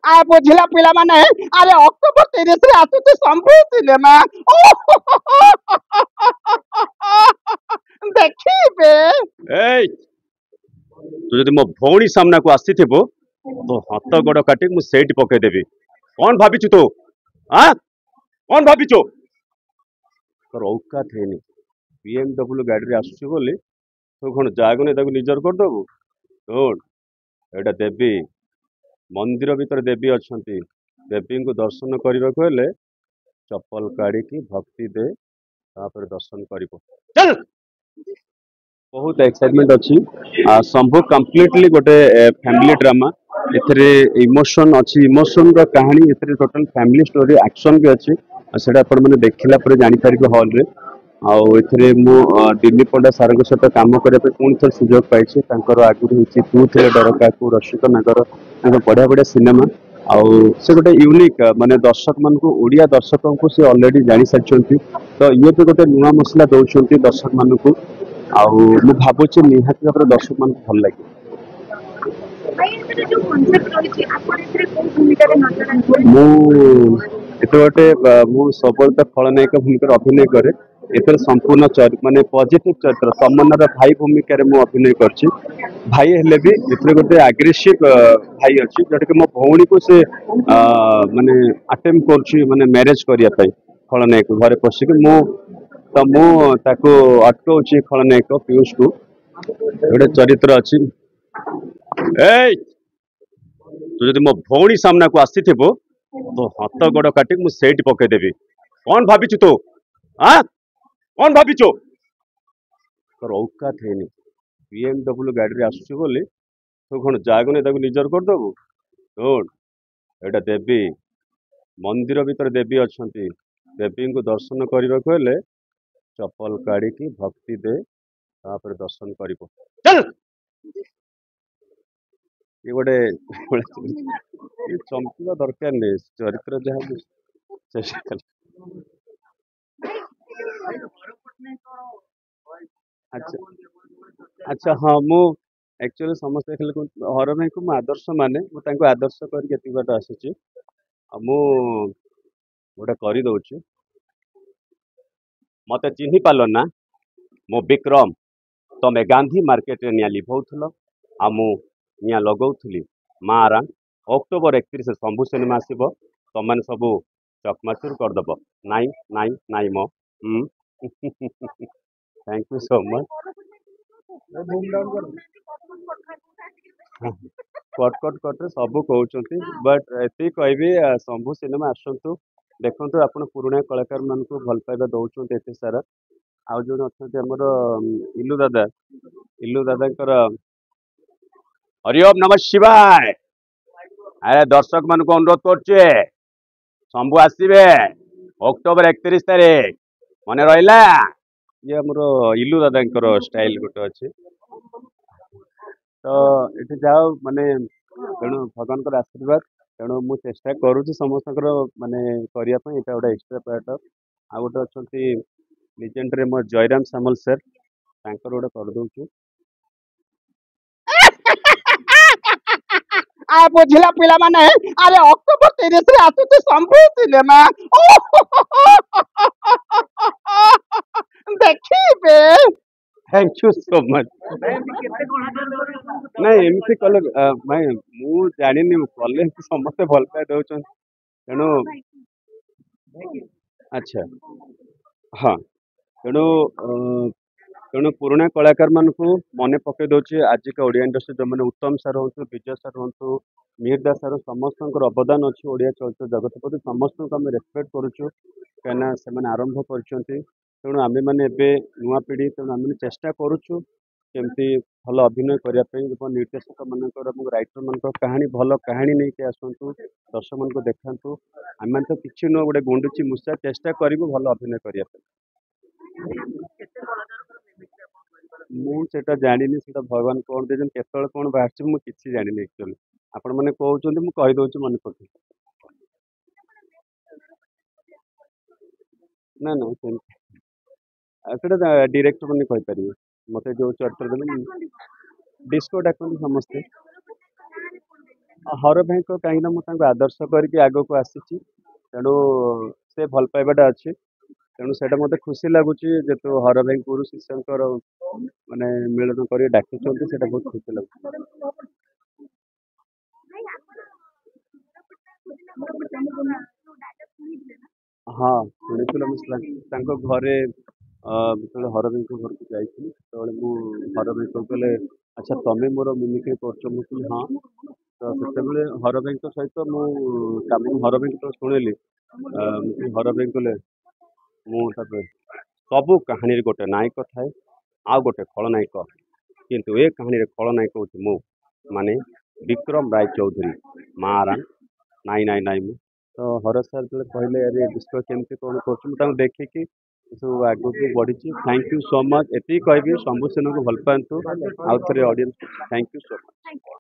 आ बुझिला पिला माने अरे अक्टोबर 30 रे आसुची शंभू सिनेमा देखिबे ए तू जदि मो भौणी सामना को आसीथिबो तो हाथ गोड़ काटी मु सेठी पके देबी कौन भाबिछु तो हां कौन भाबिछु तोर औकात हेनी BMW गाड़ी रे आसुची बोली तू कोन जागने ताको निजर कर दबु सुन एटा देवी मंदिर भीतर देवी अछंती देवी को दर्शन करने को हेले चप्पल काढ़ी की भक्ति दे तापर दर्शन करिवो चल बहुत एक्साइटमेंट अच्छी शंभु कम्प्लीटली गोटे फैमिली ड्रामा एथरे इमोशन अच्छी इमोशन रो कहानी एथरे टोटल फैमिली स्टोरी एक्शन भी अच्छी सेटा आपण माने देखिला पर जानि पारिबे हॉल रे आउ एथरे मु दिल्ली पंडा सार सहित काम करने पुणी थे सुजोग पाई आगुरी होती तू थे डरका को रसिक नागर बढ़िया बढ़िया सिनेमा आउ से गोटे यूनिक माने दर्शक मान ओडिया दर्शकों को से ऑलरेडी जानी सारी तो ये भी गोटे नुआ मसला दौरान दर्शक मान को आउ मु भावुची निहाती भाव दर्शक मान भल लगे मु एत गोटे मु सब खलनायक भूमिका अभिनय करे एथर संपूर्ण माने पॉजिटिव चरित्र सम्मानर भाई भूमिका रे मु अभिनय करछि भाई हेले भी एथरे गोटे एग्रेसिव भाई अछि जोटा कि मो भौणी को से माने अटेम्प्ट करछि माने मैरिज करिया पई खलनायक घरे पसिक मु तो मु ताको अटकाउछि खलनायक पीयूष को गोटे चरित्र अछि ए तू जदि मो भौणी सामना को आसीथिबो तो हाथ गोड़ काटी मु सेठी पके देबी कौन भाबिछु तो हां कौन भाबिछु तोर औकात हेनी BMW गाड़ी रे आसुची बोली तू कोन जागने ताको निजर कर दबु सुन एटा देवी मंदिर भीतर देवी अछंती देवी को दर्शन करने को हेले चप्पल काढ़ी की भक्ति दे तापर दर्शन करिवो चल ये गोटे चमकिवा दरकार नहीं चरित्र जहाँ चेष्टा कर अच्छा अच्छा हाँ मु एक्चुअली समस्ते खाली हर भाई को आदर्श माने मुझे आदर्श करके बाट आसी मु गोटे कर दौची मत चिन्ह पाल ना मो विक्रम तमें गांधी मार्केट रे निया लिभौल आ मु निया लगौली माराम अक्टोबर 31 शंभु सिनेमा आसब तुम सब चकमाचुर करदेव नाई नाई नाई मो thank you so much cut cut cut सब कहते बट ये कहबी शंभु सिनेमा आसतु देखु आप पुराणा कलाकार मान को भल पाइबा दौरान एत सारा आउ जो अच्छा आमर इलू दादा हरिओम नमः शिवाय अरे दर्शक मान को अनुरोध करछे शंभु आसबे अक्टोबर 31 तारीख मन रहा ये आमर इलू दादा स्टाइल गोटे अच्छे तो ये जाओ माने तेणु भगवान आशीर्वाद तेणु मु चेष्टा करुँच समस्त माने करने गोटे एक्सट्रा पार्ट आ गोटे अच्छा लिजेंडरी मोर जयराम सामल सर गोटे कर दौचु आ बुझिला पिला माने अरे अक्टोबर 30 रे आसुची शंभू सिनेमा देखिबे थैंक यू सो मच नहीं एमती कले भाई मु जानी कले समस्ते भल पाए दौरान तेणु अच्छा हाँ तेणु तेणु पुराणा कलाकार मान को मन पकई दूचे आजिका ओडिया इंडस्ट्री जो मैंने उत्तम सार हूँ विजय सार हूँ मिहिर दास सार समस्त अवदान अच्छी ओडिया चलचित्र जगत प्रति समस्त को आम रेस्पेक्ट करुचु कहीं से आरंभ कर तेणु आम मैंने नुआ पीढ़ी तेणु आम चेष्टा करुचु केमती भल अभिनय करने निर्देशक मान राइटर मान कहानी भल कहानी नहीं के आसतु दर्शक मान को देखु आम तो किसी नुह गोटे गुंडुची मूषा चेष्टा करूँ भल अभिनय करने मुझे जानी से भगवान कौन दे केत कौन बाहर मुझे जानी एक्चुअली आपण मैंने कहते मुझे कहीदे मन पक ना ना से डायरेक्टर मैंने कहीपर मत जो चरित्र देने डिस्को डाकती समस्ते हर भाई को कहीं मुझे आदर्श करके आग को आसी तेणु से भल पाइबाटा अच्छी तेणु से मत खुशी लगुच जेतु हर भाई गुरु शिष्य माने मिलन कर डाक बहुत खुशी लगुच। हाँ शुणी घरे हर भाई घर को जाइए हर भाई कहले अच्छा तमें मोर मिमिक्री कर हाँ तो से हर भाई सहित मुझे हर भाई तो शुणिली हर भाई कहले मुझे सबू कहानी गोटे नायक थाए आउ गोटे खलनायक किंतु ए कहानी खलनायक हूँ मु माने विक्रम राय चौधरी मारान नाई नाई नाई मु तो हर सर जो कहले अरे विश्व केमती कौन कर देखिकी सब आग को बढ़ी। थैंक यू सो मच एति कह शंभु सेन को भल पातु आउ थे audience thank you so much.